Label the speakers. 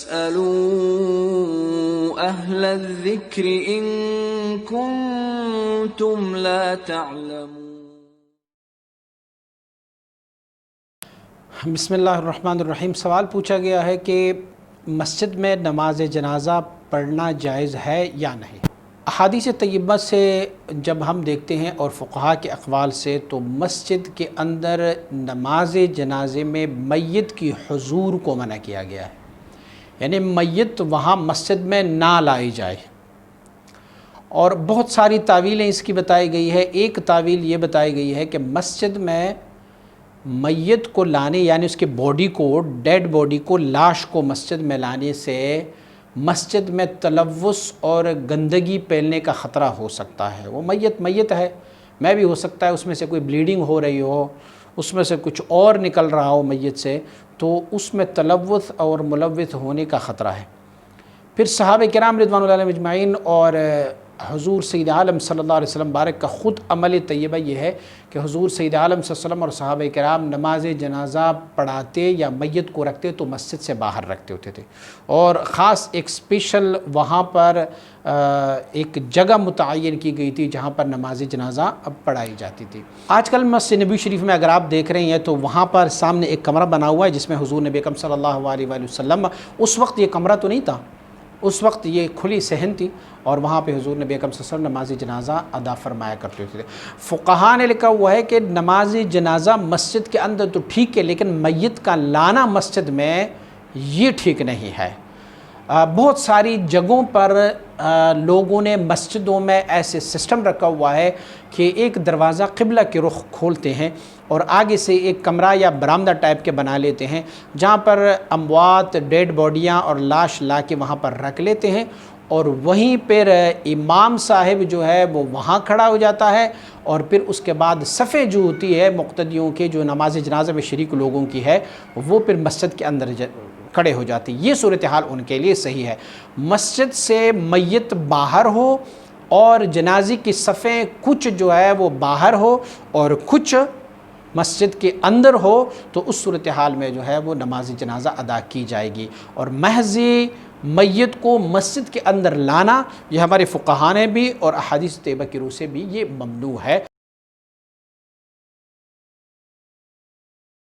Speaker 1: فاسألوا أهل الذكر إن كنتم لا تعلمون۔
Speaker 2: بسم اللہ الرحمن الرحیم۔ سوال پوچھا گیا ہے کہ مسجد میں نماز جنازہ پڑھنا جائز ہے یا نہیں۔ احادیث طیبہ سے جب ہم دیکھتے ہیں اور فقہاء کے اقوال سے، تو مسجد کے اندر نماز جنازے میں میت کی حضور کو منع کیا گیا ہے، یعنی میت وہاں مسجد میں نہ لائی جائے۔ اور بہت ساری تعویلیں اس کی بتائی گئی ہے۔ ایک تعویل یہ بتائی گئی ہے کہ مسجد میں میت کو لانے، یعنی اس کے باڈی کو، ڈیڈ باڈی کو، لاش کو مسجد میں لانے سے مسجد میں تلوث اور گندگی پھیلنے کا خطرہ ہو سکتا ہے۔ وہ میت ہے، میں بھی ہو سکتا ہے اس میں سے کوئی بلیڈنگ ہو رہی ہو، اس میں سے کچھ اور نکل رہا ہو میت سے، تو اس میں تلوث اور ملوث ہونے کا خطرہ ہے۔ پھر صحابہ کرام رضوان اللہ علیہم اجمعین اور حضور سید عالم صلی اللہ علیہ وسلم بارک کا خود عمل طیبہ یہ ہے کہ حضور سید عالم صلی اللہ علیہ وسلم اور صحابہ کرام نماز جنازہ پڑھاتے یا میت کو رکھتے تو مسجد سے باہر رکھتے ہوتے تھے، اور خاص ایک اسپیشل وہاں پر ایک جگہ متعین کی گئی تھی جہاں پر نماز جنازہ پڑھائی جاتی تھی۔ آج کل مسجد نبی شریف میں اگر آپ دیکھ رہے ہیں تو وہاں پر سامنے ایک کمرہ بنا ہوا ہے جس میں حضور نبی اکرم صلی اللہ علیہ وآلہ وسلم، اس وقت یہ کمرہ تو نہیں تھا، اس وقت یہ کھلی صحن تھی، اور وہاں پہ حضور نبی اکرم صلی اللہ علیہ وسلم نماز جنازہ ادا فرمایا کرتے تھے۔ فقہاء نے لکھا ہوا ہے کہ نماز جنازہ مسجد کے اندر تو ٹھیک ہے، لیکن میت کا لانا مسجد میں یہ ٹھیک نہیں ہے۔ بہت ساری جگہوں پر لوگوں نے مسجدوں میں ایسے سسٹم رکھا ہوا ہے کہ ایک دروازہ قبلہ کے رخ کھولتے ہیں اور آگے سے ایک کمرہ یا برآمدہ ٹائپ کے بنا لیتے ہیں جہاں پر اموات، ڈیڈ باڈیاں اور لاش لا کے وہاں پر رکھ لیتے ہیں، اور وہیں پھر امام صاحب جو ہے وہ وہاں کھڑا ہو جاتا ہے، اور پھر اس کے بعد صفیں جو ہوتی ہے مقتدیوں کے جو نماز جنازہ میں شریک لوگوں کی ہے، وہ پھر مسجد کے اندر کھڑے ہو جاتی۔ یہ صورتحال ان کے لیے صحیح ہے۔ مسجد سے میت باہر ہو اور جنازے کی صفیں کچھ جو ہے وہ باہر ہو اور کچھ مسجد کے اندر ہو، تو اس صورتحال میں جو ہے وہ نماز جنازہ ادا کی جائے گی۔ اور محض میت کو مسجد کے اندر لانا، یہ ہمارے فقہاء نے بھی اور احادیث طیبہ کی روح سے بھی یہ ممنوع ہے۔